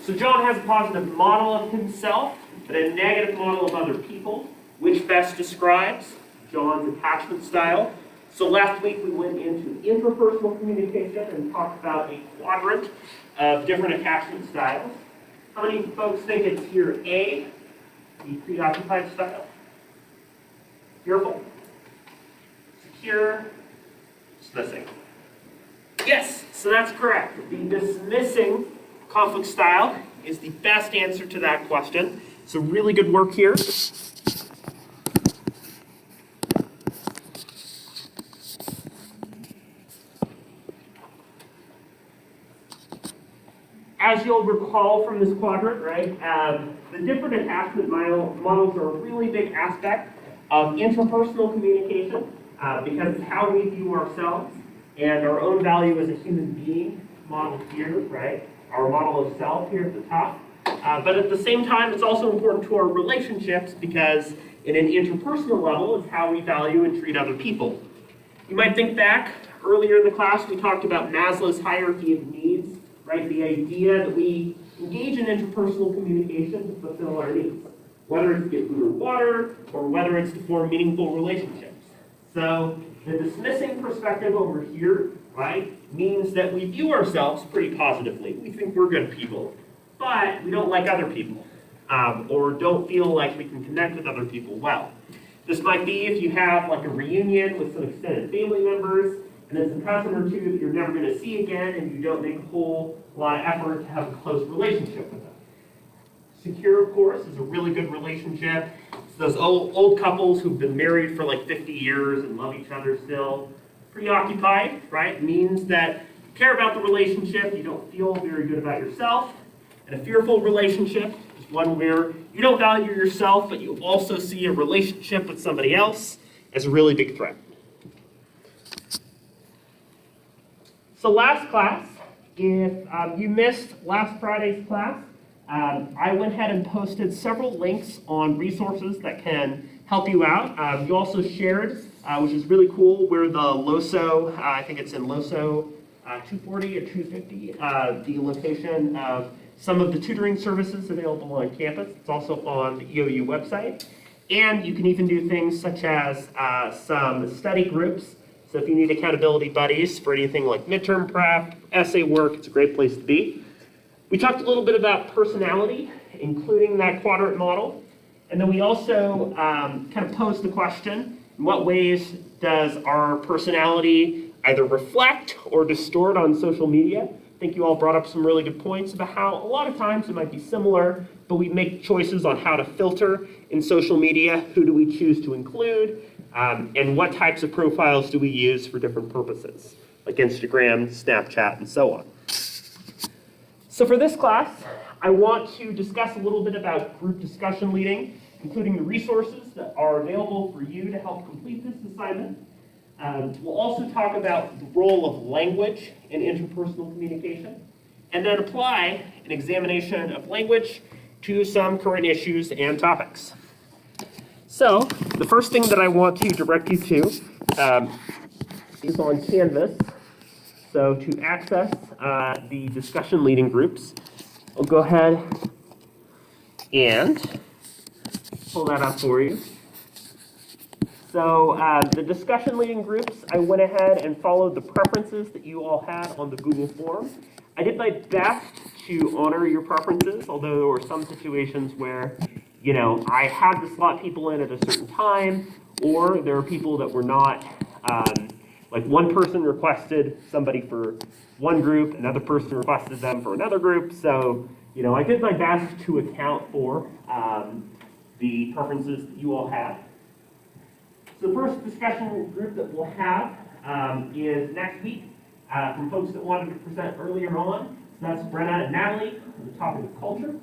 So John has a positive model of himself, but a negative model of other people, which best describes John's attachment style. So last week we went into interpersonal communication and talked about a quadrant of different attachment styles. How many folks think it's here A, the preoccupied style? Fearful, secure, dismissing. Yes, so that's correct. The dismissing conflict style is the best answer to that question. So really good work here. As you'll recall from this quadrant, right, the different attachment models are a really big aspect of interpersonal communication because it's how we view ourselves and our own value as a human being modeled here, right? Our model of self here at the top. But at the same time, it's also important to our relationships because in an interpersonal level, it's how we value and treat other people. You might think back, earlier in the class, we talked about Maslow's hierarchy of needs, right? The idea that we engage in interpersonal communication to fulfill our needs, whether it's to get food or water, or whether it's to form meaningful relationships. So the dismissing perspective over here, right, means that we view ourselves pretty positively. We think we're good people, but we don't like other people, or don't feel like we can connect with other people well. This might be if you have like a reunion with some extended family members, and it's a cousin or two that you're never going to see again, and you don't make a whole lot of effort to have a close relationship with them. Secure, of course, is a really good relationship. It's those old couples who've been married for like 50 years and love each other still. Preoccupied, right, means that you care about the relationship, you don't feel very good about yourself. And a fearful relationship is one where you don't value yourself, but you also see a relationship with somebody else as a really big threat. So last class, if you missed last Friday's class, I went ahead and posted several links on resources that can help you out. You also shared, which is really cool, where the LOSO, I think it's in LOSO 240 or 250, the location of some of the tutoring services available on campus. It's also on the EOU website. And you can even do things such as some study groups. So if you need accountability buddies for anything like midterm prep, essay work, it's a great place to be. We talked a little bit about personality, including that quadrant model. And then we also kind of posed the question, in what ways does our personality either reflect or distort on social media? I think you all brought up some really good points about how a lot of times it might be similar, but we make choices on how to filter in social media. Who do we choose to include? And what types of profiles do we use for different purposes, like Instagram, Snapchat, and so on. So for this class, I want to discuss a little bit about group discussion leading, including the resources that are available for you to help complete this assignment. We'll also talk about the role of language in interpersonal communication, and then apply an examination of language to some current issues and topics. So, the first thing that I want to direct you to is on Canvas. So, to access the discussion leading groups, I'll go ahead and pull that up for you. So, the discussion leading groups, I went ahead and followed the preferences that you all had on the Google form. I did my best to honor your preferences, although there were some situations where I had to slot people in at a certain time, or there are people that were not, like one person requested somebody for one group, another person requested them for another group, so, I did my best to account for the preferences that you all have. So the first discussion group that we'll have is next week from folks that wanted to present earlier on. So that's Brenna and Natalie on the topic of culture.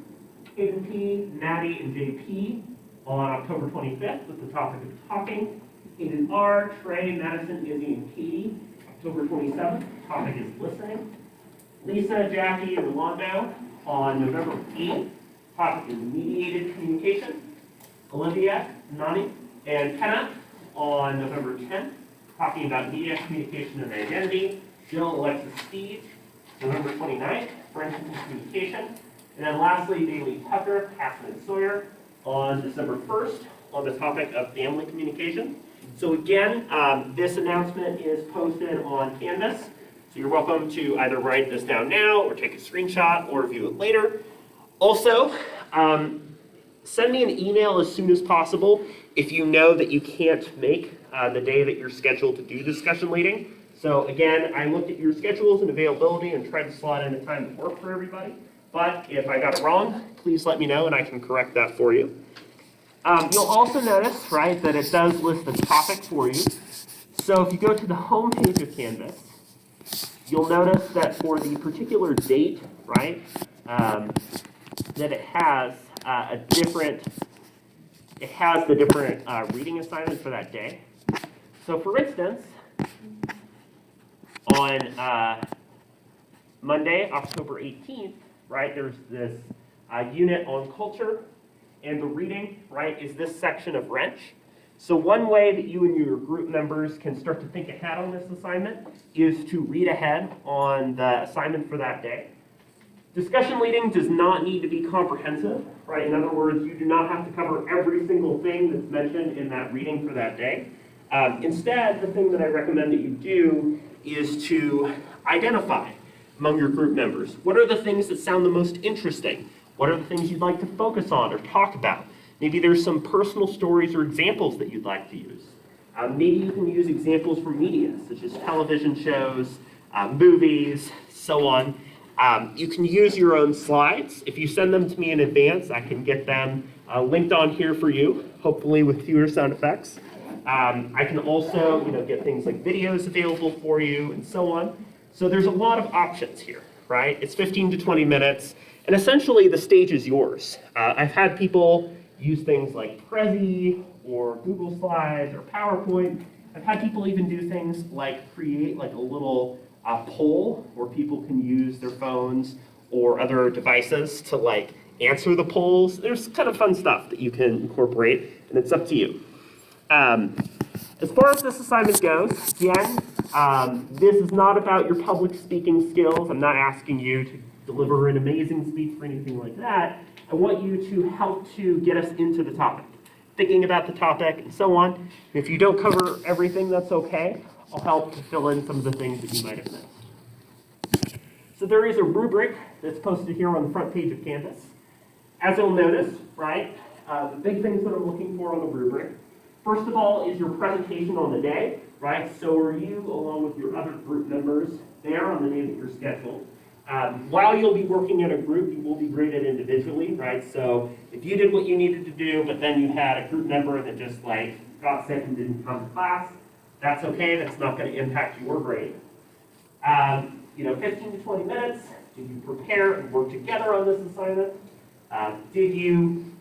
Hayden P, Maddie, and JP on October 25th with the topic of talking. Hayden R, Trey, Madison, Izzy, and Katie, October 27th. Topic is listening. Lisa, Jackie, and Rolando on November 8th. Topic is mediated communication. Olivia, Nani, and Kenna on November 10th, talking about media, communication, and identity. Jill, Alexis, Steve, November 29th, friendship and communication. And then lastly, Bailey Tucker, Casson and Sawyer on December 1st on the topic of family communication. So again, this announcement is posted on Canvas. So you're welcome to either write this down now or take a screenshot or review it later. Also, send me an email as soon as possible if you know that you can't make the day that you're scheduled to do discussion leading. So again, I looked at your schedules and availability and tried to slot in a time that worked for everybody. But if I got it wrong, please let me know and I can correct that for you. You'll also notice, right, that it does list the topic for you. So if you go to the home page of Canvas, you'll notice that for the particular date, right, that it has the different reading assignments for that day. So for instance, on Monday, October 18th, right, there's this unit on culture, and the reading, right, is this section of wrench. So one way that you and your group members can start to think ahead on this assignment is to read ahead on the assignment for that day. Discussion leading does not need to be comprehensive, right? In other words, you do not have to cover every single thing that's mentioned in that reading for that day. Instead, the thing that I recommend that you do is to identify among your group members. What are the things that sound the most interesting? What are the things you'd like to focus on or talk about? Maybe there's some personal stories or examples that you'd like to use. Maybe you can use examples from media, such as television shows, movies, so on. You can use your own slides. If you send them to me in advance, I can get them linked on here for you, hopefully with fewer sound effects. I can also, get things like videos available for you and so on. So there's a lot of options here, right? It's 15 to 20 minutes, and essentially the stage is yours. I've had people use things like Prezi or Google Slides or PowerPoint. I've had people even do things like create like a little poll where people can use their phones or other devices to like answer the polls. There's kind of fun stuff that you can incorporate, and it's up to you. As far as this assignment goes, again, this is not about your public speaking skills. I'm not asking you to deliver an amazing speech or anything like that. I want you to help to get us into the topic, thinking about the topic and so on. If you don't cover everything, that's okay. I'll help to fill in some of the things that you might have missed. So there is a rubric that's posted here on the front page of Canvas. As you'll notice, right, the big things that I'm looking for on the rubric, first of all, is your presentation on the day, right? So are you, along with your other group members, there on the day that you're scheduled. While you'll be working in a group, you will be graded individually, right? So if you did what you needed to do, but then you had a group member that just like got sick and didn't come to class, that's okay. That's not going to impact your grade. 15 to 20 minutes. Did you prepare and work together on this assignment? Did you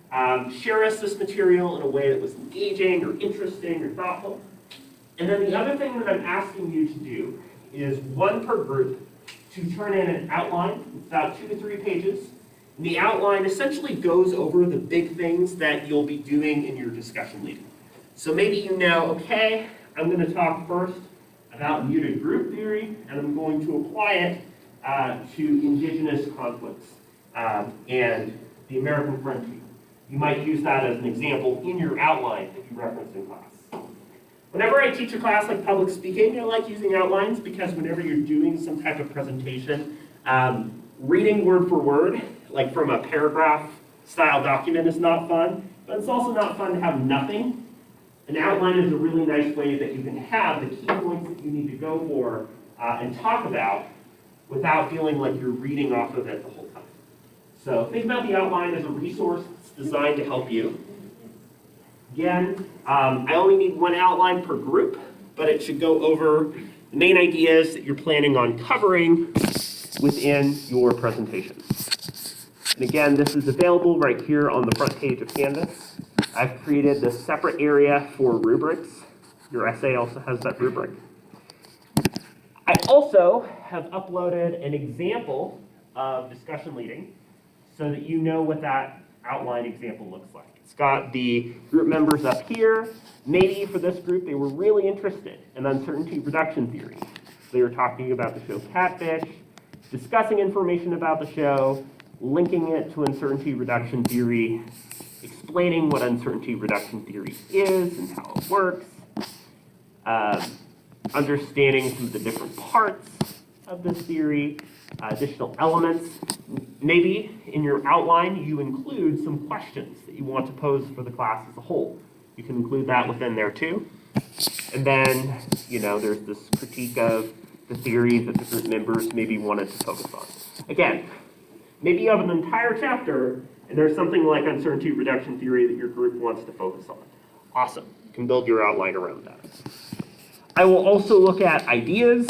share us this material in a way that was engaging or interesting or thoughtful? And then the other thing that I'm asking you to do is one per group to turn in an outline. It's about 2 to 3 pages. And the outline essentially goes over the big things that you'll be doing in your discussion leading. So maybe okay, I'm going to talk first about muted group theory, and I'm going to apply it to indigenous conflicts and the American frontier. You might use that as an example in your outline that you reference in class. Whenever I teach a class like public speaking, I like using outlines because whenever you're doing some type of presentation, reading word for word, like from a paragraph style document is not fun, but it's also not fun to have nothing. An outline is a really nice way that you can have the key points that you need to go for and talk about without feeling like you're reading off of it the whole time. So think about the outline as a resource that's designed to help you. Again, I only need one outline per group, but it should go over the main ideas that you're planning on covering within your presentation. And again, this is available right here on the front page of Canvas. I've created this separate area for rubrics. Your essay also has that rubric. I also have uploaded an example of discussion leading so that you know what that outline example looks like. It's got the group members up here. Maybe for this group, they were really interested in uncertainty reduction theory. They were talking about the show Catfish, discussing information about the show, linking it to uncertainty reduction theory, explaining what uncertainty reduction theory is and how it works, understanding some of the different parts of this theory, additional elements. Maybe in your outline you include some questions that you want to pose for the class as a whole. You can include that within there too. And then, there's this critique of the theory that the group members maybe wanted to focus on. Again, maybe you have an entire chapter and there's something like uncertainty reduction theory that your group wants to focus on. Awesome. You can build your outline around that. I will also look at ideas,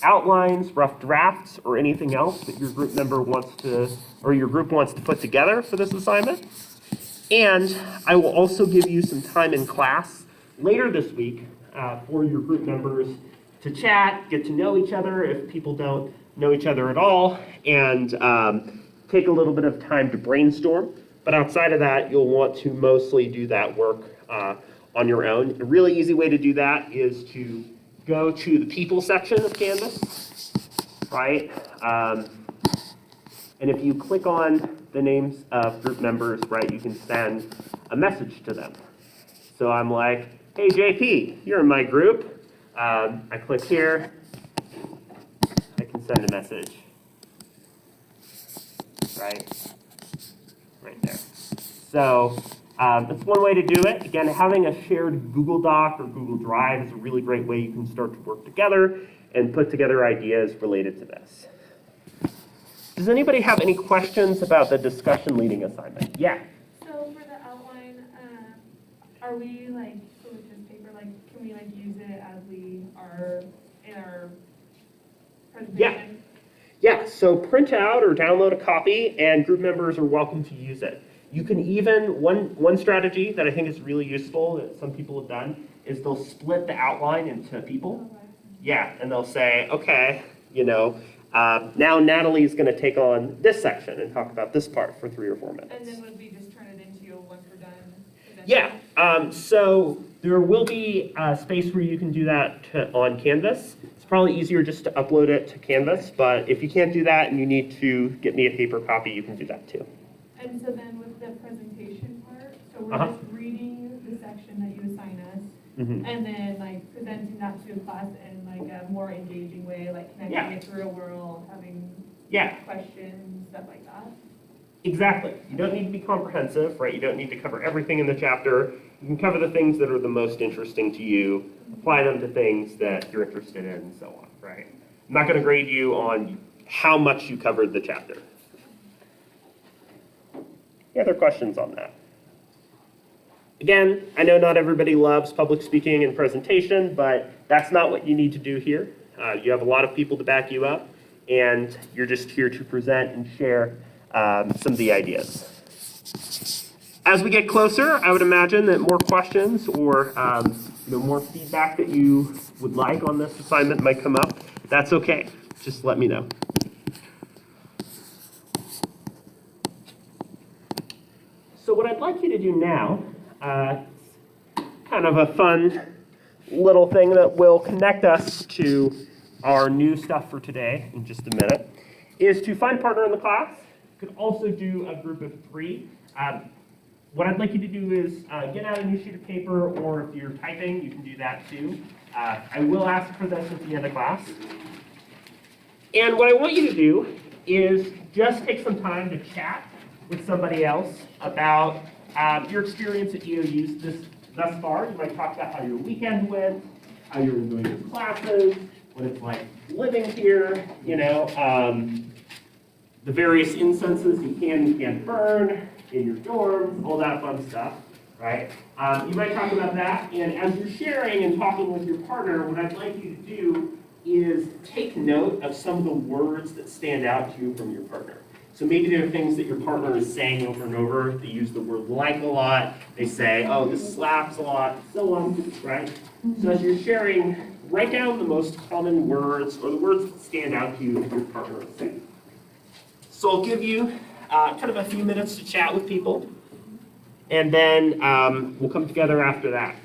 outlines, rough drafts, or anything else that your group member wants to, or your group wants to put together for this assignment. And I will also give you some time in class later this week for your group members to chat, get to know each other if people don't know each other at all, and take a little bit of time to brainstorm. But outside of that, you'll want to mostly do that work on your own. A really easy way to do that is to go to the people section of Canvas, right? And if you click on the names of group members, right, you can send a message to them. So I'm like, hey, JP, you're in my group. I click here. I can send a message. Right there. So that's one way to do it. Again, having a shared Google Doc or Google Drive is a really great way you can start to work together and put together ideas related to this. Does anybody have any questions about the discussion leading assignment? Yeah. So for the outline, are we so with this paper, can we use it as we are in our presentation? Yeah, so print out or download a copy and group members are welcome to use it. You can even, one strategy that I think is really useful that some people have done is they'll split the outline into people. Okay. Yeah, and they'll say, okay, now Natalie's going to take on this section and talk about this part for 3 or 4 minutes. And then would we just turn it into once we're done? Yeah, so there will be a space where you can do that on Canvas. It's probably easier just to upload it to Canvas, but if you can't do that and you need to get me a paper copy, you can do that too. And so then with the presentation part, so we're just reading the section that you assign us, and then presenting that to a class in a more engaging way, connecting it to real world, having questions, stuff like that. Exactly. You don't need to be comprehensive, right? You don't need to cover everything in the chapter. You can cover the things that are the most interesting to you, apply them to things that you're interested in, and so on, right? I'm not going to grade you on how much you covered the chapter. Any other questions on that? Again, I know not everybody loves public speaking and presentation, but that's not what you need to do here. You have a lot of people to back you up, and you're just here to present and share some of the ideas. As we get closer, I would imagine that more questions or more feedback that you would like on this assignment might come up. That's okay. Just let me know. So what I'd like you to do now, kind of a fun little thing that will connect us to our new stuff for today in just a minute, is to find a partner in the class. You could also do a group of 3. What I'd like you to do is get out a new sheet of paper, or if you're typing, you can do that too. I will ask for this at the end of class. And what I want you to do is just take some time to chat with somebody else about your experience at EOUs thus far. You might talk about how your weekend went, how you're enjoying your classes, what it's like living here, the various incenses you can and can't burn in your dorms, all that fun stuff, right? You might talk about that, and as you're sharing and talking with your partner, what I'd like you to do is take note of some of the words that stand out to you from your partner. So maybe there are things that your partner is saying over and over. They use the word like a lot. They say, oh, this slaps a lot, so on, right? So as you're sharing, write down the most common words or the words that stand out to you that your partner is saying. So I'll give you kind of a few minutes to chat with people, and then we'll come together after that.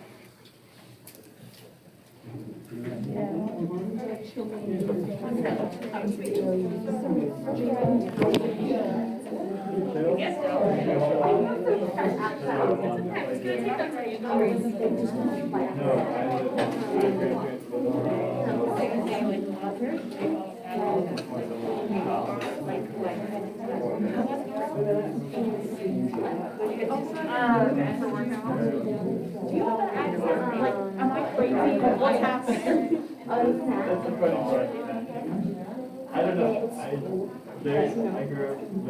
Am I crazy? What's happening? I don't know. I grew up with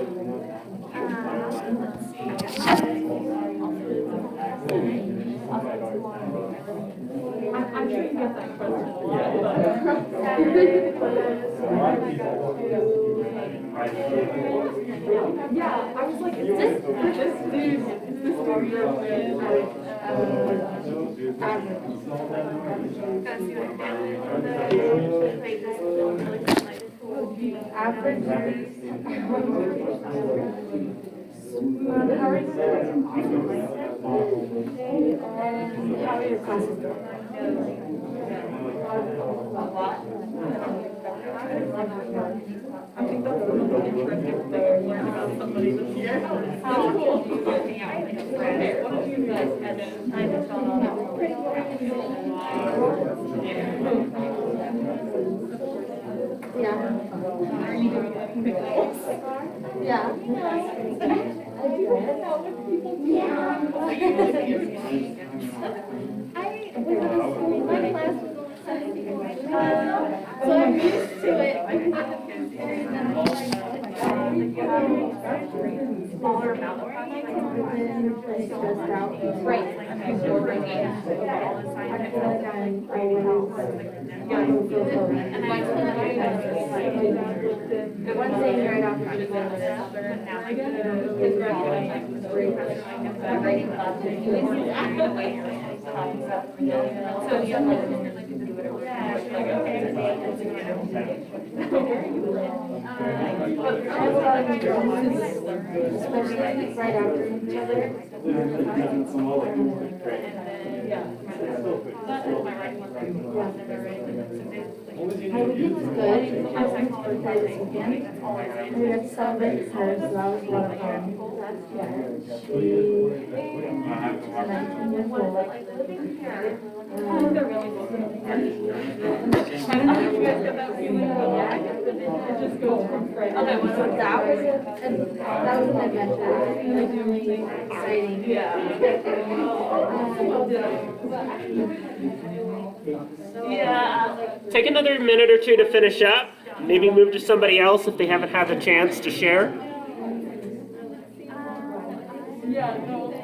I'm sure you get that question a lot. Yeah, I was like, is this dude How are your classes going? I think that's the most interesting thing I've learned about somebody this year. How cool. What did you guys So I'm used to it. Smaller amount of Stressed out. Right. I'm so bringing all the I feel like I'm always Wednesday right after the especially right after each other. My weekend was good. I went to birthday this weekend. We got to celebrate her, so that was a lot of fun. She's 19 years old. It just goes from Friday. That was an adventure. It was really exciting. Yeah. Take another minute or two to finish up. Maybe move to somebody else if they haven't had the chance to share. Yeah, no.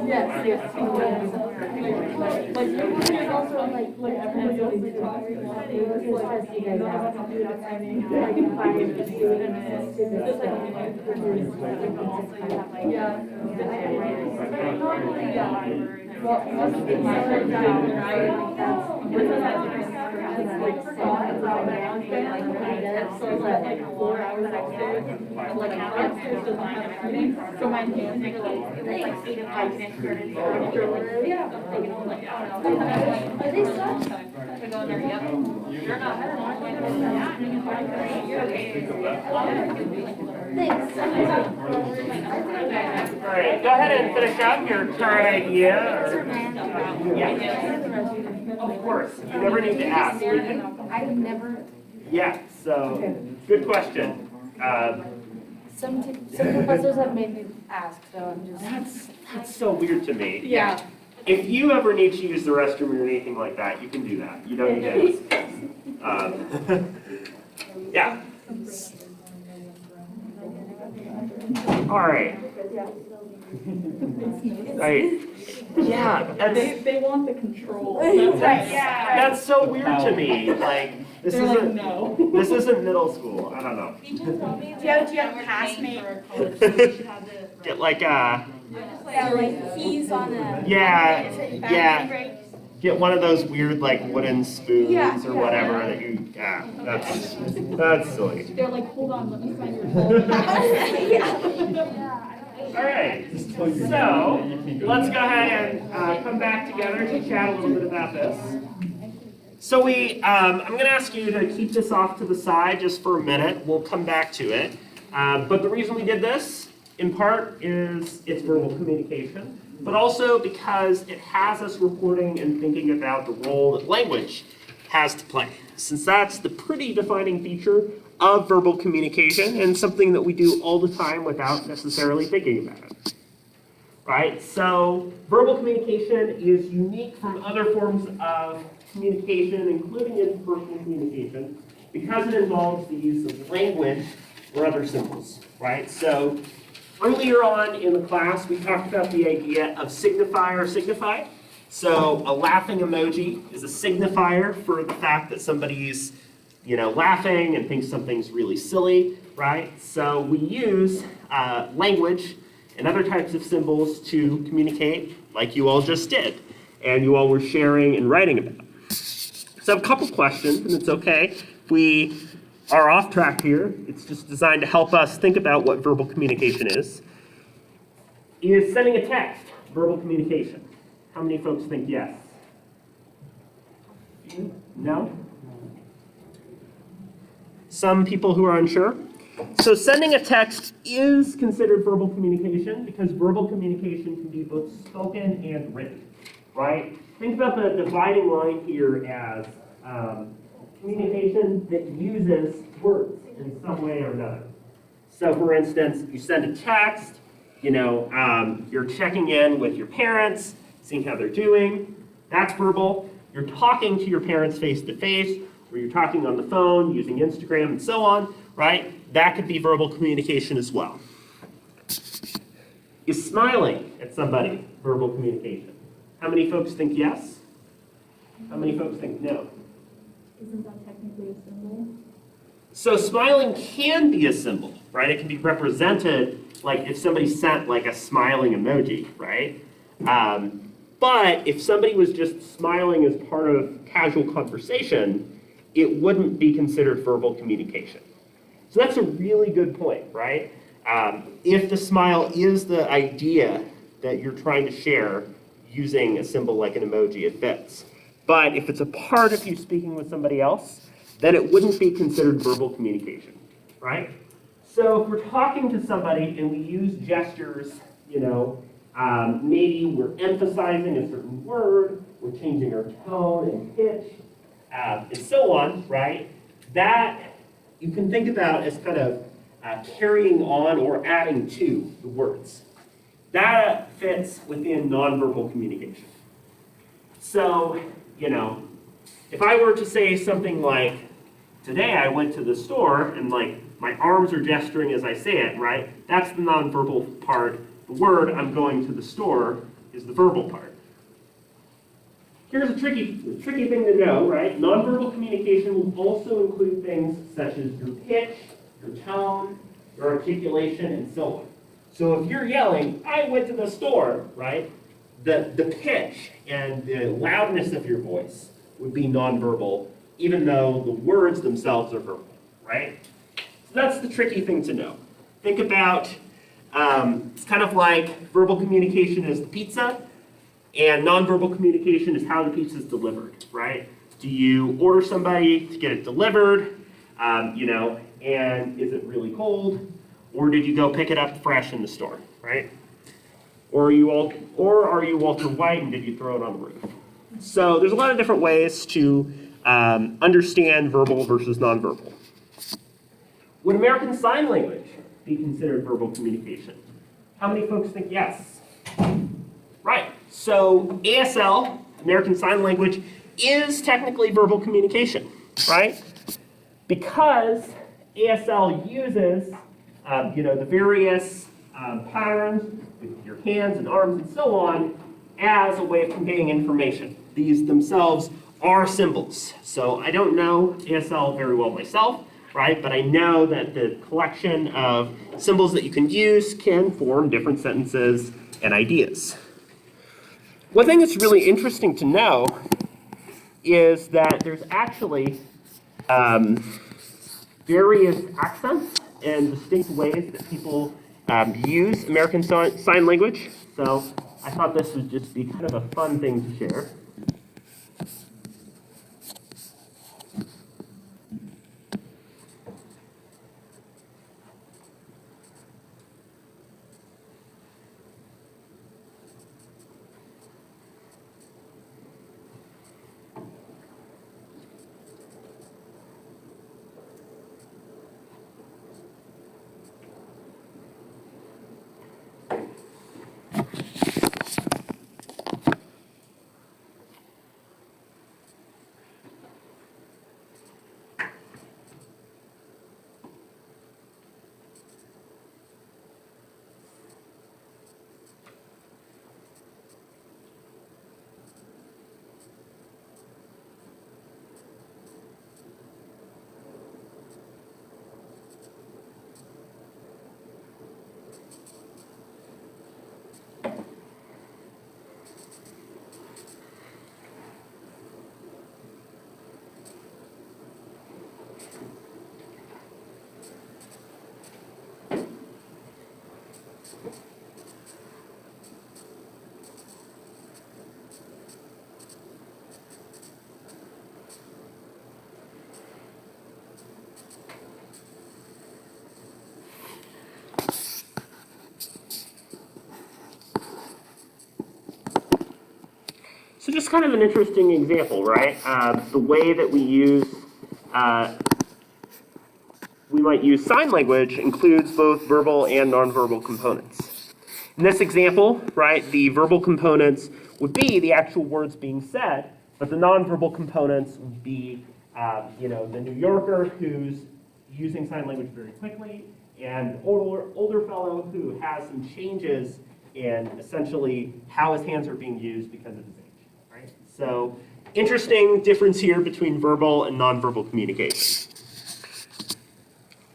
Yes, yes. But you're also like everybody's talking about it. It's stressed you guys out. Like finding the students. Well, it must be my first job, right? So it's like 4 hours upstairs, and like upstairs doesn't have everything, so my hands are like 8 to 5 minutes started. Yeah. Are they such? I go in there, yep. You're not. Thanks. All right, go ahead and finish up your current idea. Yeah, of course. You never need to ask. We can- I've never. Yeah, so good question. Some professors have made me ask, so I'm just. That's so weird to me. Yeah. If you ever need to use the restroom or anything like that, you can do that. You don't need to ask. Yeah. All right. Right. Yeah, They want the control. that's so weird to me. Like this They're like, isn't no. this isn't middle school. I don't know. Do you have a classmate? Get like Yeah, like he's on a. yeah. Get one of those weird like wooden spoons Yeah, or yeah. whatever that you that's silly. They're like, hold on, let me find your phone. All right, so let's go ahead and come back together to chat a little bit about this. So I'm going to ask you to keep this off to the side just for a minute. We'll come back to it. But the reason we did this, in part, is it's verbal communication, but also because it has us reporting and thinking about the role that language has to play, since that's the pretty defining feature of verbal communication and something that we do all the time without necessarily thinking about it. Right? So verbal communication is unique from other forms of communication, including interpersonal communication, because it involves the use of language or other symbols. Right? So earlier on in the class, we talked about the idea of signifier or signified. So a laughing emoji is a signifier for the fact that somebody's, laughing and thinks something's really silly, right? So we use language and other types of symbols to communicate, like you all just did, and you all were sharing and writing about. So I have a couple questions, and it's okay if we are off track here. It's just designed to help us think about what verbal communication is. Is sending a text verbal communication? How many folks think yes? No? Some people who are unsure? So sending a text is considered verbal communication because verbal communication can be both spoken and written, right? Think about the dividing line here as communication that uses words in some way or another. So for instance, you send a text, you're checking in with your parents, seeing how they're doing. That's verbal. You're talking to your parents face to face, or you're talking on the phone using Instagram and so on, right? That could be verbal communication as well. Is smiling at somebody verbal communication? How many folks think yes? How many folks think no? Isn't that technically a symbol? So smiling can be a symbol, right? It can be represented like if somebody sent like a smiling emoji, right? But if somebody was just smiling as part of casual conversation, it wouldn't be considered verbal communication. So that's a really good point, right? If the smile is the idea that you're trying to share using a symbol like an emoji, it fits. But if it's a part of you speaking with somebody else, then it wouldn't be considered verbal communication, right? So if we're talking to somebody and we use gestures, maybe we're emphasizing a certain word, we're changing our tone and pitch, and so on, right? That you can think about as kind of carrying on or adding to the words. That fits within nonverbal communication. So, if I were to say something like, today I went to the store and like my arms are gesturing as I say it, right? That's the nonverbal part. The word I'm going to the store is the verbal part. Here's a tricky thing to know, right? Nonverbal communication will also include things such as your pitch, your tone, your articulation, and so on. So if you're yelling, I went to the store, right? The pitch and the loudness of your voice would be nonverbal, even though the words themselves are verbal, right? So that's the tricky thing to know. Think about, it's kind of like verbal communication is the pizza, and nonverbal communication is how the pizza is delivered, right? Do you order somebody to get it delivered, and is it really cold? Or did you go pick it up fresh in the store, right? Or are you Walter White and did you throw it on the roof? So there's a lot of different ways to understand verbal versus nonverbal. Would American Sign Language be considered verbal communication? How many folks think yes? Right. So ASL, American Sign Language, is technically verbal communication, right? Because ASL uses, the various patterns with your hands and arms and so on as a way of conveying information. These themselves are symbols. So I don't know ASL very well myself, right? But I know that the collection of symbols that you can use can form different sentences and ideas. One thing that's really interesting to know is that there's actually various accents and distinct ways that people use American Sign Language. So I thought this would just be kind of a fun thing to share. kind of an interesting example, right? The way that we might use sign language includes both verbal and nonverbal components. In this example, right, the verbal components would be the actual words being said, but the nonverbal components would be, the New Yorker who's using sign language very quickly, and older fellow who has some changes in essentially how his hands are being used because of his age, right? So, interesting difference here between verbal and nonverbal communication.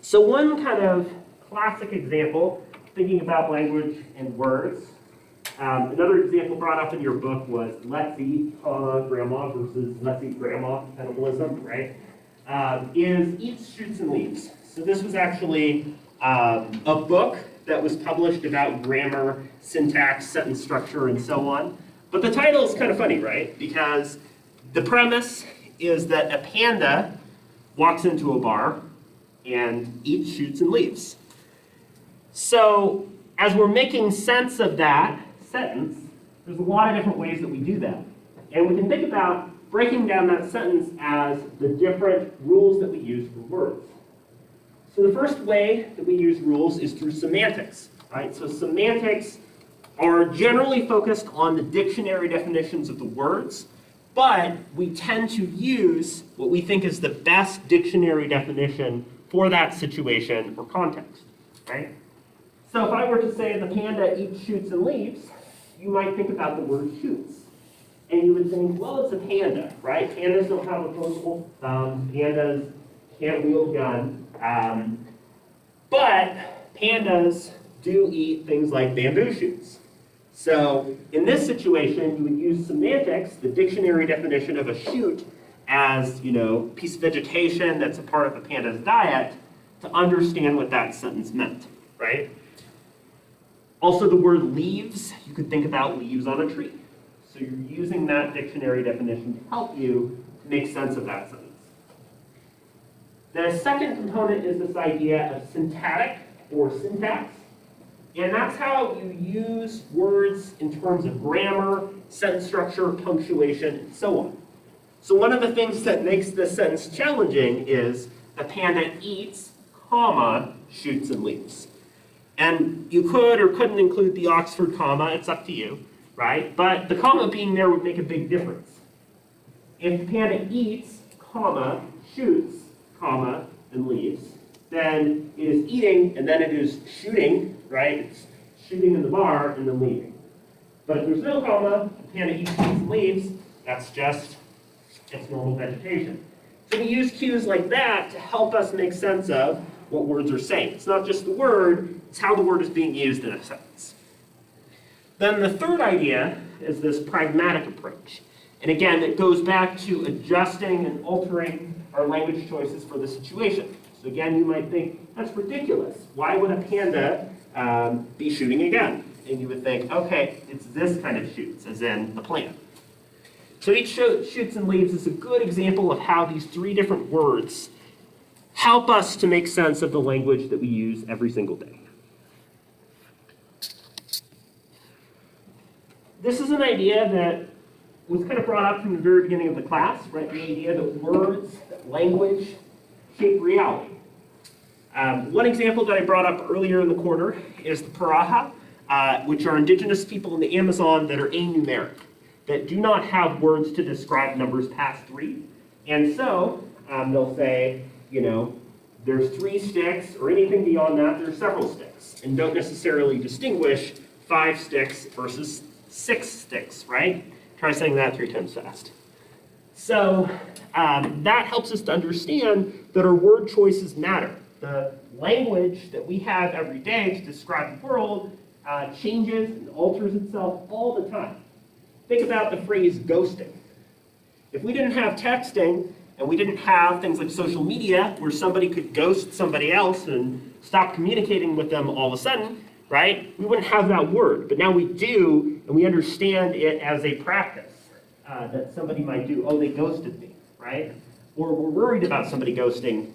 So one kind of classic example, thinking about language and words. Another example brought up in your book was let's eat grandma versus let's eat grandma cannibalism, right? Is eats, shoots, and leaves. So this was actually a book that was published about grammar, syntax, sentence structure, and so on. But the title is kind of funny, right? Because the premise is that a panda walks into a bar and eats, shoots, and leaves. So as we're making sense of that sentence, there's a lot of different ways that we do that. And we can think about breaking down that sentence as the different rules that we use for words. So the first way that we use rules is through semantics, right? So semantics are generally focused on the dictionary definitions of the words, but we tend to use what we think is the best dictionary definition for that situation or context, right? So if I were to say the panda eats, shoots, and leaves, you might think about the word shoots. And you would think, well, it's a panda, right? Pandas don't have opposable thumbs. Pandas can't wield a gun. But pandas do eat things like bamboo shoots. So in this situation, you would use semantics, the dictionary definition of a shoot, as, piece of vegetation that's a part of the panda's diet, to understand what that sentence meant, right? Also, the word leaves, you could think about leaves on a tree. So you're using that dictionary definition to help you to make sense of that sentence. The second component is this idea of syntactic or syntax. And that's how you use words in terms of grammar, sentence structure, punctuation, and so on. So one of the things that makes this sentence challenging is the panda eats, comma, shoots, and leaves. And you could or couldn't include the Oxford comma, it's up to you, right? But the comma being there would make a big difference. If the panda eats, comma, shoots, comma, and leaves, then it is eating and then it is shooting, right? It's shooting in the bar and then leaving. But if there's no comma, the panda eats, shoots, and leaves, that's just its normal vegetation. So we use cues like that to help us make sense of what words are saying. It's not just the word, it's how the word is being used in a sentence. Then the third idea is this pragmatic approach. And again, it goes back to adjusting and altering our language choices for the situation. So again, you might think, that's ridiculous. Why would a panda be shooting a gun? And you would think, okay, it's this kind of shoots, as in the plant. So each shoots and leaves is a good example of how these three different words help us to make sense of the language that we use every single day. This is an idea that was kind of brought up from the very beginning of the class, right? The idea that words, that language, shape reality. One example that I brought up earlier in the quarter is the Paraha, which are indigenous people in the Amazon that are anumeric, that do not have words to describe numbers past 3. And so they'll say, there's 3 sticks, or anything beyond that, there's several sticks, and don't necessarily distinguish 5 sticks versus 6 sticks, right? Try saying that 3 times fast. So that helps us to understand that our word choices matter. The language that we have every day to describe the world changes and alters itself all the time. Think about the phrase ghosting. If we didn't have texting, and we didn't have things like social media where somebody could ghost somebody else and stop communicating with them all of a sudden, right? We wouldn't have that word. But now we do, and we understand it as a practice that somebody might do. Oh, they ghosted me, right? Or we're worried about somebody ghosting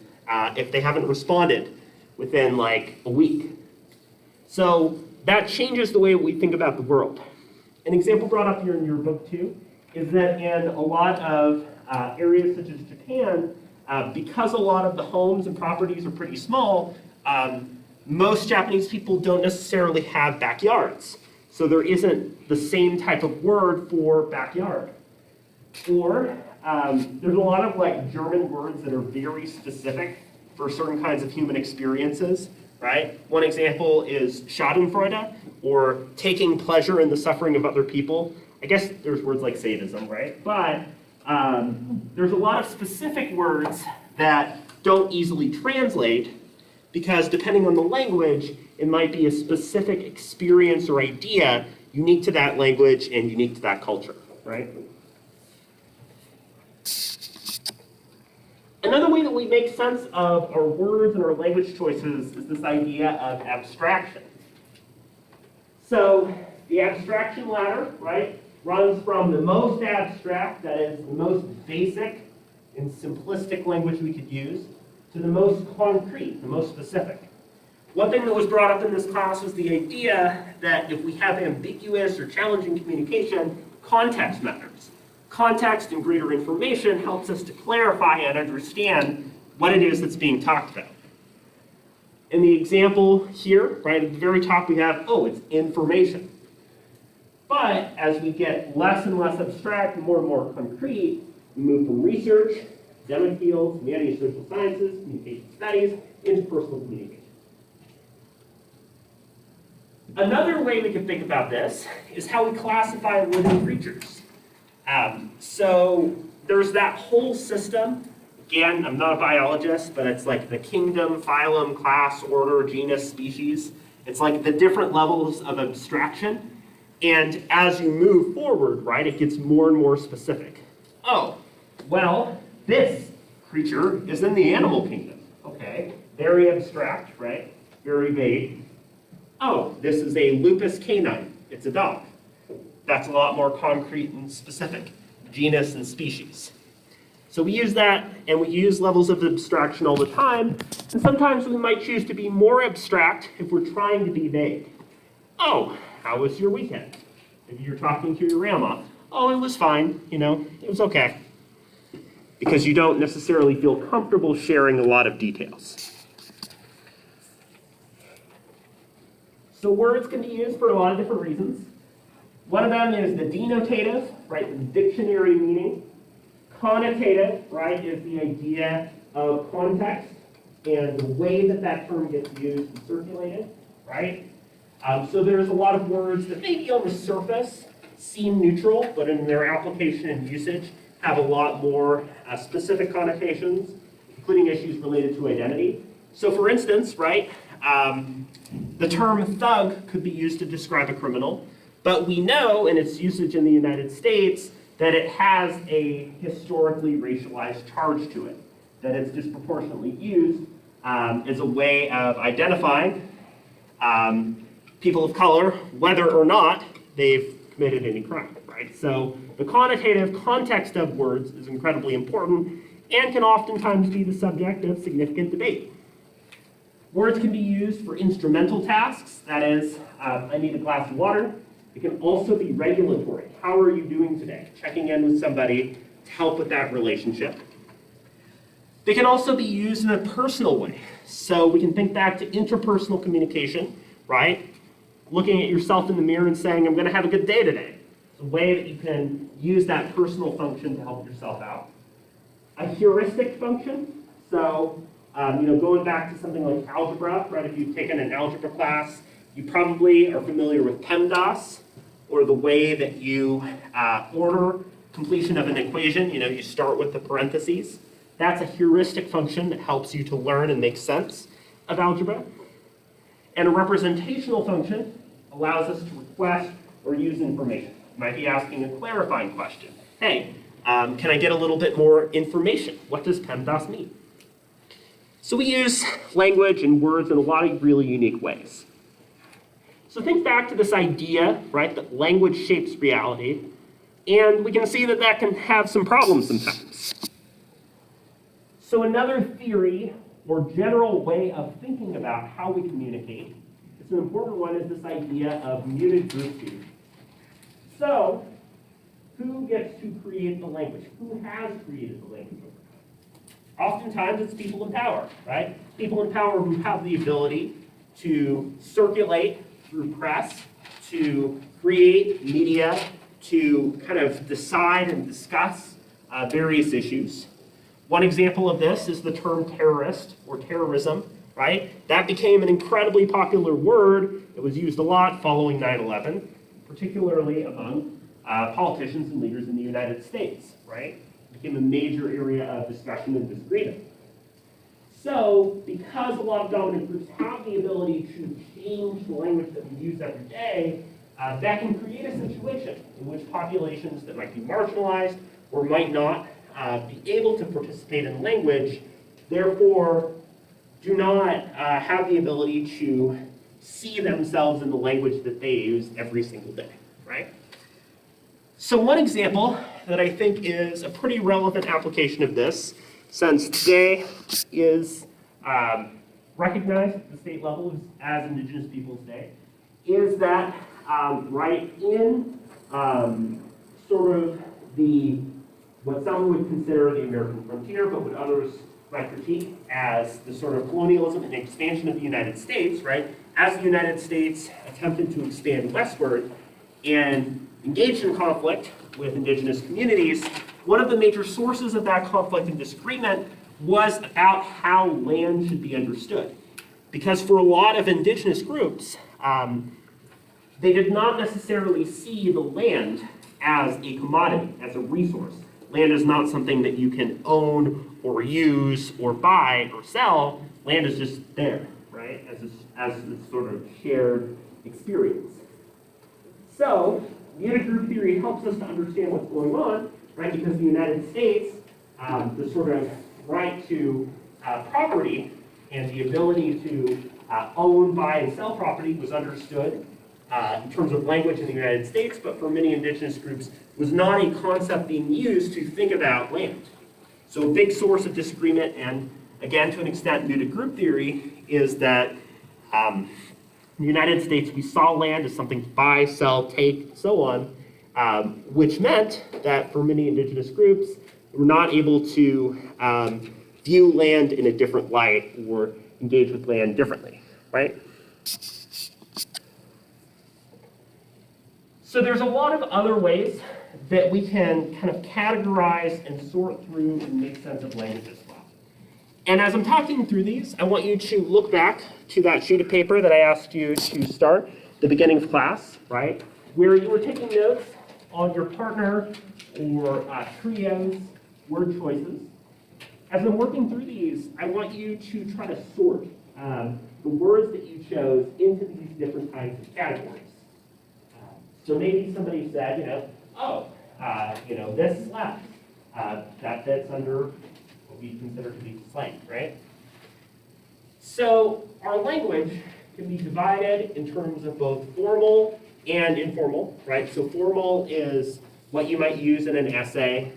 if they haven't responded within like a week. So that changes the way we think about the world. An example brought up here in your book too is that in a lot of areas such as Japan, because a lot of the homes and properties are pretty small, most Japanese people don't necessarily have backyards. So there isn't the same type of word for backyard. Or there's a lot of like German words that are very specific for certain kinds of human experiences, right? One example is Schadenfreude, or taking pleasure in the suffering of other people. I guess there's words like sadism, right? But there's a lot of specific words that don't easily translate because depending on the language, it might be a specific experience or idea unique to that language and unique to that culture, right? Another way that we make sense of our words and our language choices is this idea of abstraction. So the abstraction ladder, right, runs from the most abstract, that is the most basic and simplistic language we could use, to the most concrete, the most specific. One thing that was brought up in this class was the idea that if we have ambiguous or challenging communication, context matters. Context and greater information helps us to clarify and understand what it is that's being talked about. In the example here, right at the very top we have, oh, it's information. But as we get less and less abstract and more concrete, we move from research, academic fields, humanities, social sciences, communication studies, into personal communication. Another way we can think about this is how we classify living creatures. So there's that whole system. Again, I'm not a biologist, but it's like the kingdom, phylum, class, order, genus, species. It's like the different levels of abstraction. And as you move forward, right, it gets more and more specific. Oh, well, this creature is in the animal kingdom. Okay, very abstract, right? Very vague. Oh, this is a lupus canine. It's a dog. That's a lot more concrete and specific. Genus and species. So we use that, and we use levels of abstraction all the time, and sometimes we might choose to be more abstract if we're trying to be vague. Oh, how was your weekend? Maybe you're talking to your grandma. Oh, it was fine, it was okay. Because you don't necessarily feel comfortable sharing a lot of details. So words can be used for a lot of different reasons. One of them is the denotative, right, the dictionary meaning. Connotative, right, is the idea of context and the way that that term gets used and circulated, right? So there's a lot of words that maybe on the surface seem neutral, but in their application and usage have a lot more specific connotations, including issues related to identity. So for instance, right, the term thug could be used to describe a criminal, but we know in its usage in the United States that it has a historically racialized charge to it, that it's disproportionately used as a way of identifying people of color, whether or not they've committed any crime, right? So the connotative context of words is incredibly important and can oftentimes be the subject of significant debate. Words can be used for instrumental tasks, that is, I need a glass of water. It can also be regulatory. How are you doing today? Checking in with somebody to help with that relationship. They can also be used in a personal way. So we can think back to interpersonal communication, right? Looking at yourself in the mirror and saying, I'm going to have a good day today. It's a way that you can use that personal function to help yourself out. A heuristic function. So, going back to something like algebra, right? If you've taken an algebra class, you probably are familiar with PEMDAS, or the way that you order completion of an equation. You start with the parentheses. That's a heuristic function that helps you to learn and make sense of algebra. And a representational function allows us to request or use information. You might be asking a clarifying question. Hey, can I get a little bit more information? What does PEMDAS mean? So we use language and words in a lot of really unique ways. So think back to this idea, right, that language shapes reality, and we can see that that can have some problems sometimes. So another theory or general way of thinking about how we communicate, it's an important one, is this idea of muted group theory. So who gets to create the language? Who has created the language? Oftentimes it's people in power, right? People in power who have the ability to circulate through press, to create media, to kind of decide and discuss various issues. One example of this is the term terrorist or terrorism, right? That became an incredibly popular word. It was used a lot following 9/11, particularly among politicians and leaders in the United States, right? It became a major area of discussion and disagreement. So, because a lot of dominant groups have the ability to change the language that we use every day, that can create a situation in which populations that might be marginalized or might not be able to participate in language, therefore do not have the ability to see themselves in the language that they use every single day, right? So one example that I think is a pretty relevant application of this, since today is recognized at the state level as Indigenous Peoples Day, is that right in sort of what some would consider the American frontier, but what others might critique as the sort of colonialism and expansion of the United States, right? As the United States attempted to expand westward and engaged in conflict with indigenous communities, one of the major sources of that conflict and disagreement was about how land should be understood. Because for a lot of indigenous groups, they did not necessarily see the land as a commodity, as a resource. Land is not something that you can own or use or buy or sell. Land is just there, right, as this sort of shared experience. So, unit group theory helps us to understand what's going on, right, because the United States, the sort of right to property and the ability to own, buy, and sell property was understood in terms of language in the United States, but for many indigenous groups was not a concept being used to think about land. So a big source of disagreement, and again, to an extent, new to group theory, is that in the United States, we saw land as something to buy, sell, take, so on, which meant that for many indigenous groups, we were not able to view land in a different light or engage with land differently, right? So there's a lot of other ways that we can kind of categorize and sort through and make sense of language as well. And as I'm talking through these, I want you to look back to that sheet of paper that I asked you to start the beginning of class, right? Where you were taking notes on your partner or trios, word choices. As I'm working through these, I want you to try to sort the words that you chose into these different kinds of categories. So maybe somebody said, this is left. That fits under what we consider to be slang, right? So our language can be divided in terms of both formal and informal, right? So formal is what you might use in an essay.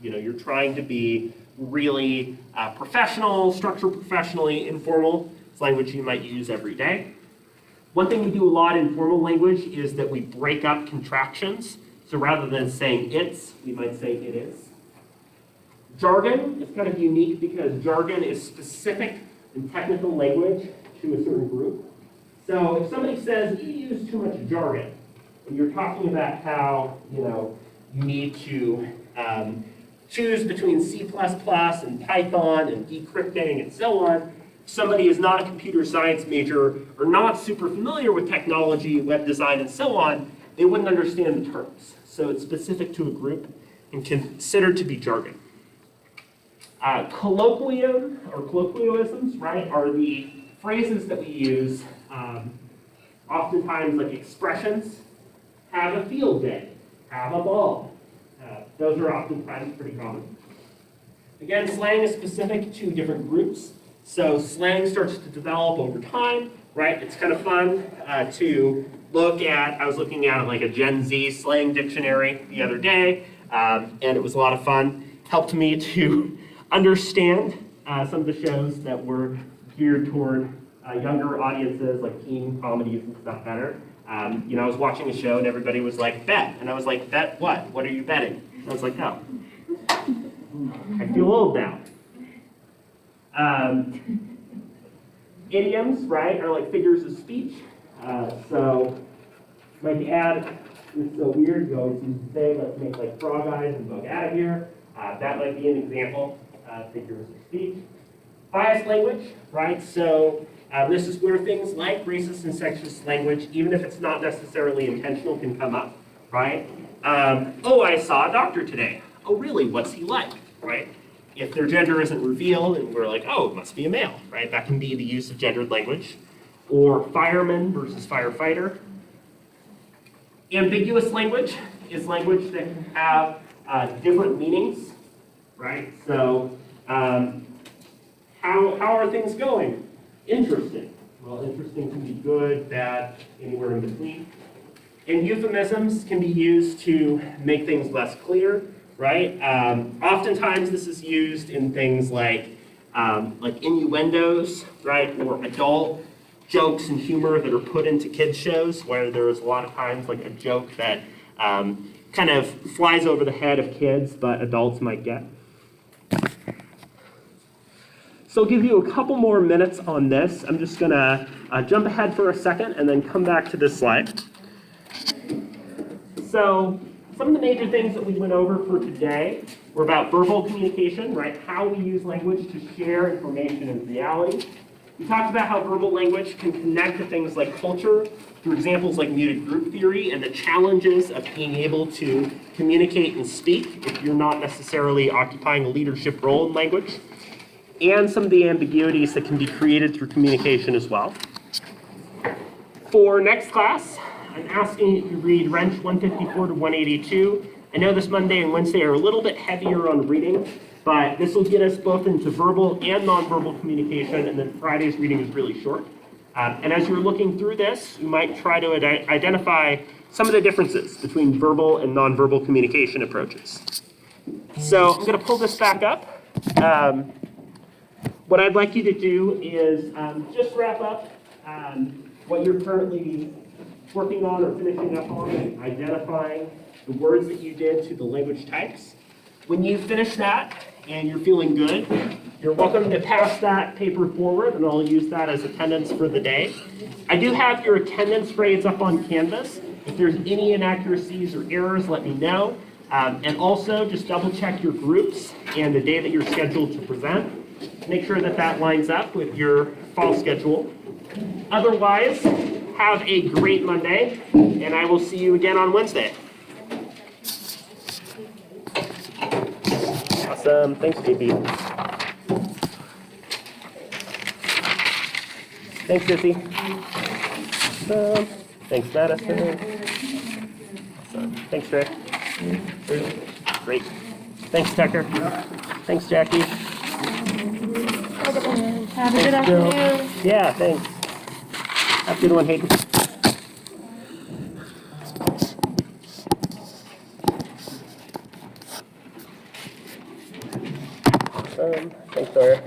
You're trying to be really professional, structured professionally. Informal is language you might use every day. One thing we do a lot in formal language is that we break up contractions. So rather than saying it's, we might say it is. Jargon is kind of unique because jargon is specific and technical language to a certain group. So if somebody says you use too much jargon, and you're talking about how you need to choose between C++ and Python and decrypting and so on, if somebody is not a computer science major or not super familiar with technology, web design, and so on, they wouldn't understand the terms. So it's specific to a group and considered to be jargon. Colloquium or colloquialisms, right, are the phrases that we use, oftentimes like expressions. Have a field day, have a ball. Those are oftentimes pretty common. Again, slang is specific to different groups. So slang starts to develop over time, right? It's kind of fun to look at. I was looking at like a Gen Z slang dictionary the other day, and it was a lot of fun. Helped me to understand some of the shows that were geared toward younger audiences, like teen comedies and stuff better. I was watching a show and everybody was like, bet. And I was like, bet what? What are you betting? And I was like, oh, I feel old now. Idioms, right, are like figures of speech. So, like add, it's so weird, you always use to say, let's make like frog eyes and bug out of here. That might be an example of figures of speech. Biased language, right, so this is where things like racist and sexist language, even if it's not necessarily intentional, can come up, right? Oh, I saw a doctor today. Oh, really, what's he like, right? If their gender isn't revealed and we're like, oh, it must be a male, right? That can be the use of gendered language. Or fireman versus firefighter. Ambiguous language is language that can have different meanings, right? So how are things going? Interesting. Well, interesting can be good, bad, anywhere in between. And euphemisms can be used to make things less clear, right? Oftentimes this is used in things like innuendos, right? Or adult jokes and humor that are put into kids shows, where there's a lot of times like a joke that kind of flies over the head of kids, but adults might get. So I'll give you a couple more minutes on this. I'm just gonna jump ahead for a second and then come back to this slide. So some of the major things that we went over for today were about verbal communication, right? How we use language to share information and reality. We talked about how verbal language can connect to things like culture through examples like muted group theory and the challenges of being able to communicate and speak if you're not necessarily occupying a leadership role in language, and some of the ambiguities that can be created through communication as well. For next class, I'm asking you to read Wrench 154 to 182. I know this Monday and Wednesday are a little bit heavier on reading, but this will get us both into verbal and nonverbal communication, and then Friday's reading is really short. And as you're looking through this, you might try to identify some of the differences between verbal and nonverbal communication approaches. So I'm going to pull this back up. What I'd like you to do is just wrap up what you're currently working on or finishing up on, and identifying the words that you did to the language types. When you finish that and you're feeling good, you're welcome to pass that paper forward, and I'll use that as attendance for the day. I do have your attendance grades up on Canvas. If there's any inaccuracies or errors, let me know. And also, just double check your groups and the day that you're scheduled to present. Make sure that that lines up with your fall schedule. Otherwise, have a great Monday, and I will see you again on Wednesday. Awesome. Thanks, JP. Thanks, Sissy. Awesome. Thanks, Madison. Awesome. Thanks, Rick. Great. Thanks, Tucker. Thanks, Jackie. Have a good afternoon. Yeah, thanks. Have a good one, Hayden. Thanks, Laura.